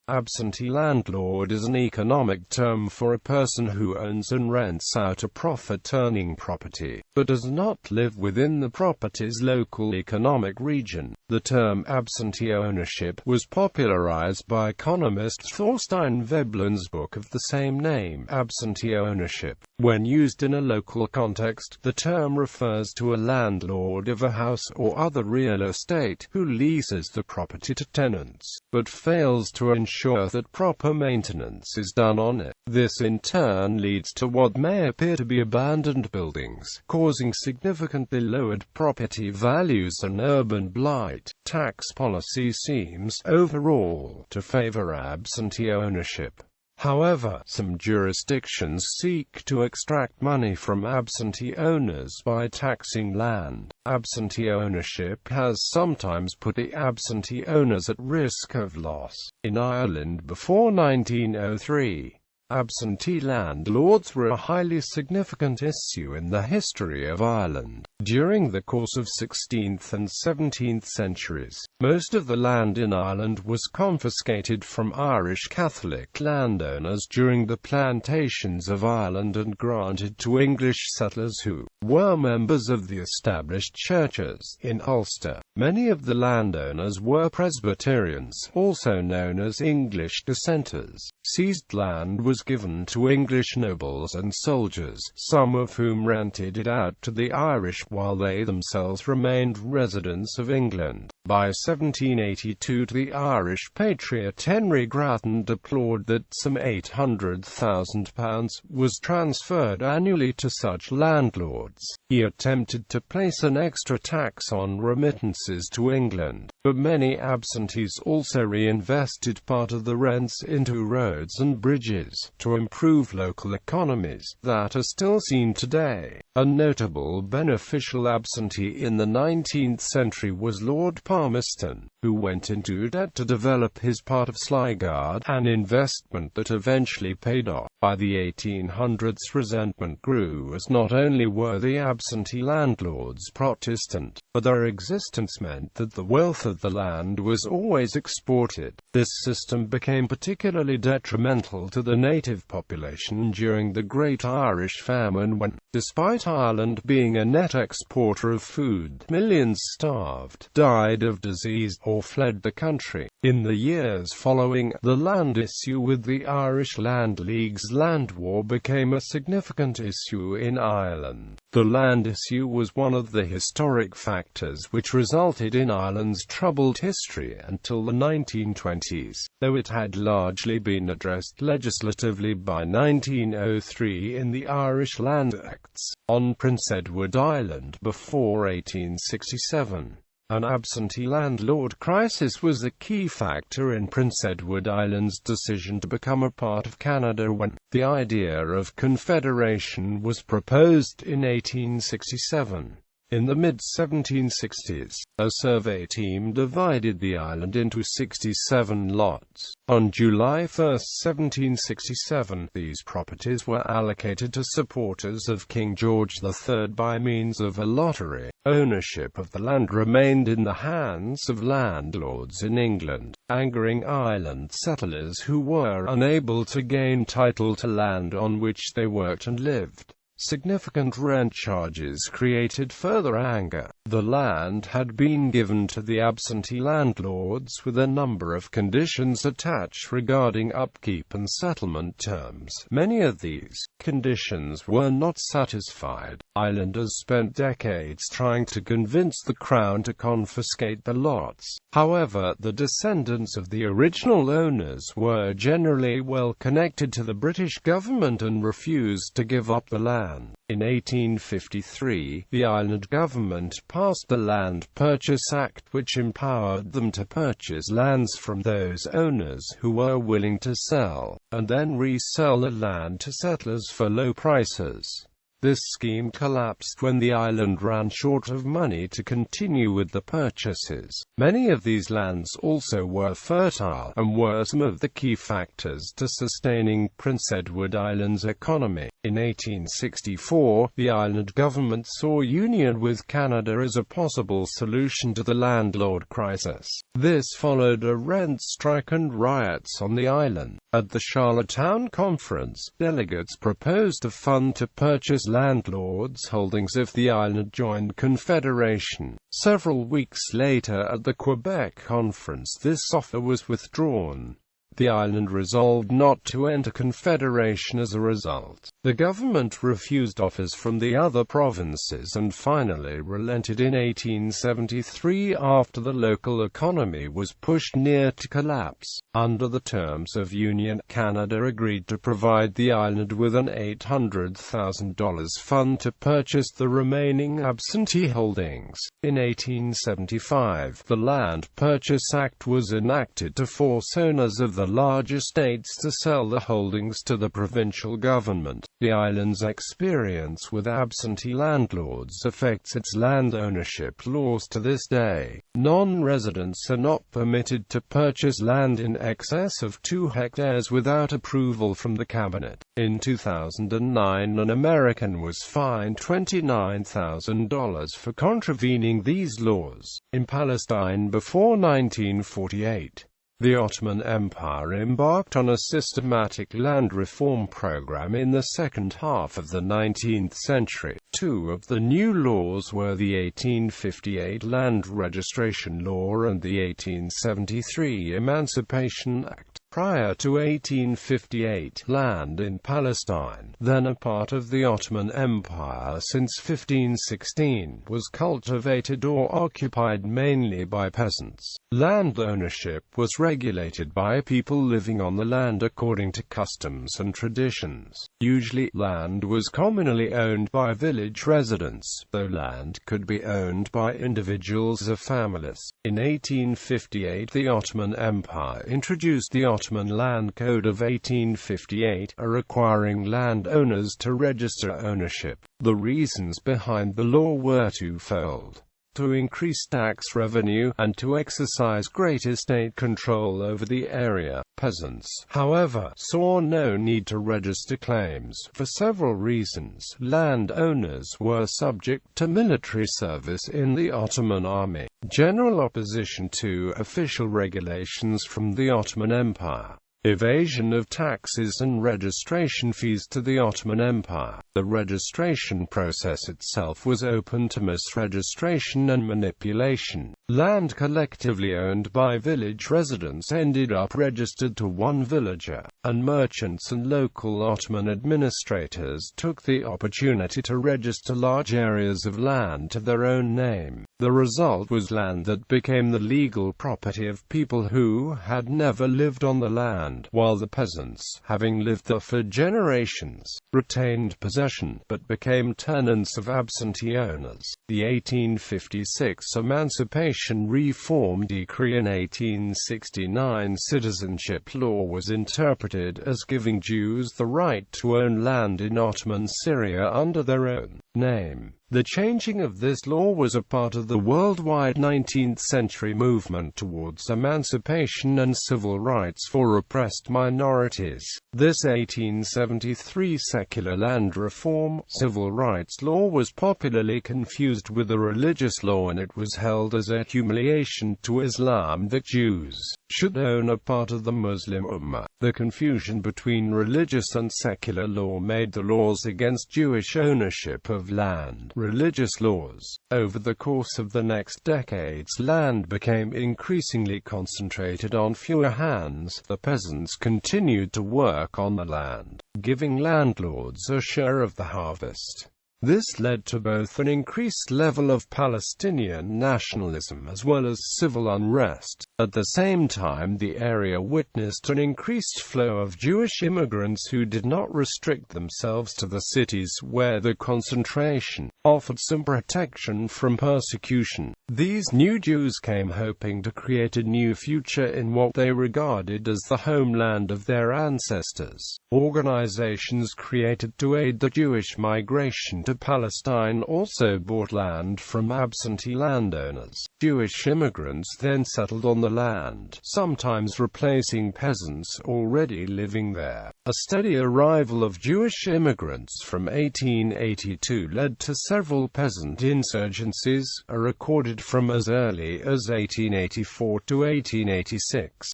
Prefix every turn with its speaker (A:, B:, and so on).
A: Absentee landlord is an economic term for a person who owns and rents out a profit-earning property, but does not live within the property's local economic region. The term absentee ownership was popularized by economist Thorstein Veblen's book of the same name, Absentee Ownership. When used in a local context, the term refers to a landlord of a house or other real estate who leases the property to tenants, but fails to ensure that proper maintenance is done on it. This in turn leads to what may appear to be abandoned buildings, causing significantly lowered property values and urban blight. Tax policy seems, overall, to favor absentee ownership. However, some jurisdictions seek to extract money from absentee owners by taxing land. Absentee ownership has sometimes put the absentee owners at risk of loss. In Ireland before 1903, absentee landlords were a highly significant issue in the history of Ireland. During the course of 16th and 17th centuries, most of the land in Ireland was confiscated from Irish Catholic landowners during the plantations of Ireland and granted to English settlers who were members of the established churches. In Ulster, many of the landowners were Presbyterians, also known as English dissenters. Seized land was given to English nobles and soldiers, some of whom rented it out to the Irish while they themselves remained residents of England. By 1782 the Irish patriot Henry Grattan deplored that some £800,000 was transferred annually to such landlords. He attempted to place an extra tax on remittances to England, but many absentees also reinvested part of the rents into roads and bridges, to improve local economies, that are still seen today. A notable beneficial absentee in the 19th century was Lord Palmerston, who went into debt to develop his part of Sligo, an investment that eventually paid off. By the 1800s resentment grew as not only were the absentee landlords Protestant, but their existence meant that the wealth of the land was always exported. This system became particularly detrimental to the native population during the Great Irish Famine when, despite Ireland being a net exporter of food, millions starved, died of disease, or fled the country. In the years following, the land issue with the Irish Land League's land war became a significant issue in Ireland. The land issue was one of the historic factors which resulted in Ireland's troubled history until the 1920s, though it had largely been addressed legislatively by 1903 in the Irish Land Acts, on Prince Edward Island before 1867. An absentee landlord crisis was a key factor in Prince Edward Island's decision to become a part of Canada when the idea of confederation was proposed in 1867. In the mid-1760s, a survey team divided the island into 67 lots. On July 1, 1767, these properties were allocated to supporters of King George III by means of a lottery. Ownership of the land remained in the hands of landlords in England, angering island settlers who were unable to gain title to land on which they worked and lived. Significant rent charges created further anger. The land had been given to the absentee landlords with a number of conditions attached regarding upkeep and settlement terms. Many of these conditions were not satisfied. Islanders spent decades trying to convince the Crown to confiscate the lots. However, the descendants of the original owners were generally well connected to the British government and refused to give up the land. In 1853, the island government passed the Land Purchase Act, which empowered them to purchase lands from those owners who were willing to sell, and then resell the land to settlers for low prices. This scheme collapsed when the island ran short of money to continue with the purchases. Many of these lands also were fertile, and were some of the key factors to sustaining Prince Edward Island's economy. In 1864, the island government saw union with Canada as a possible solution to the landlord crisis. This followed a rent strike and riots on the island. At the Charlottetown Conference, delegates proposed a fund to purchase landlords' holdings if the island joined Confederation. Several weeks later at the Quebec Conference, this offer was withdrawn. The island resolved not to enter Confederation as a result. The government refused offers from the other provinces and finally relented in 1873 after the local economy was pushed near to collapse. Under the terms of union, Canada agreed to provide the island with an $800,000 fund to purchase the remaining absentee holdings. In 1875, the Land Purchase Act was enacted to force owners of the large estates to sell the holdings to the provincial government. The island's experience with absentee landlords affects its land ownership laws to this day. Non-residents are not permitted to purchase land in excess of 2 hectares without approval from the cabinet. In 2009, an American was fined $29,000 for contravening these laws. In Palestine before 1948, the Ottoman Empire embarked on a systematic land reform program in the second half of the 19th century. Two of the new laws were the 1858 Land Registration Law and the 1873 Emancipation Act. Prior to 1858, land in Palestine, then a part of the Ottoman Empire since 1516, was cultivated or occupied mainly by peasants. Land ownership was regulated by people living on the land according to customs and traditions. Usually, land was commonly owned by village residents, though land could be owned by individuals or families. In 1858, the Ottoman Empire introduced the Ottoman Land Code of 1858, requiring landowners to register ownership. The reasons behind the law were twofold: to increase tax revenue, and to exercise greater state control over the area. Peasants, however, saw no need to register claims. For several reasons, landowners were subject to military service in the Ottoman army. General opposition to official regulations from the Ottoman Empire. Evasion of taxes and registration fees to the Ottoman Empire. The registration process itself was open to misregistration and manipulation. Land collectively owned by village residents ended up registered to one villager, and merchants and local Ottoman administrators took the opportunity to register large areas of land to their own name. The result was land that became the legal property of people who had never lived on the land, while the peasants, having lived there for generations, retained possession, but became tenants of absentee owners. The 1856 Emancipation Reform Decree and 1869 Citizenship Law was interpreted as giving Jews the right to own land in Ottoman Syria under their own name. The changing of this law was a part of the worldwide 19th-century movement towards emancipation and civil rights for oppressed minorities. This 1873 secular land reform, civil rights law was popularly confused with a religious law, and it was held as a humiliation to Islam that Jews should own a part of the Muslim Ummah. The confusion between religious and secular law made the laws against Jewish ownership of land religious laws. Over the course of the next decades, land became increasingly concentrated on fewer hands. The peasants continued to work on the land, giving landlords a share of the harvest. This led to both an increased level of Palestinian nationalism as well as civil unrest. At the same time, the area witnessed an increased flow of Jewish immigrants who did not restrict themselves to the cities where the concentration offered some protection from persecution. These new Jews came hoping to create a new future in what they regarded as the homeland of their ancestors. Organizations created to aid the Jewish migration to Palestine also bought land from absentee landowners. Jewish immigrants then settled on the land, sometimes replacing peasants already living there. A steady arrival of Jewish immigrants from 1882 led to several peasant insurgencies, recorded from as early as 1884 to 1886.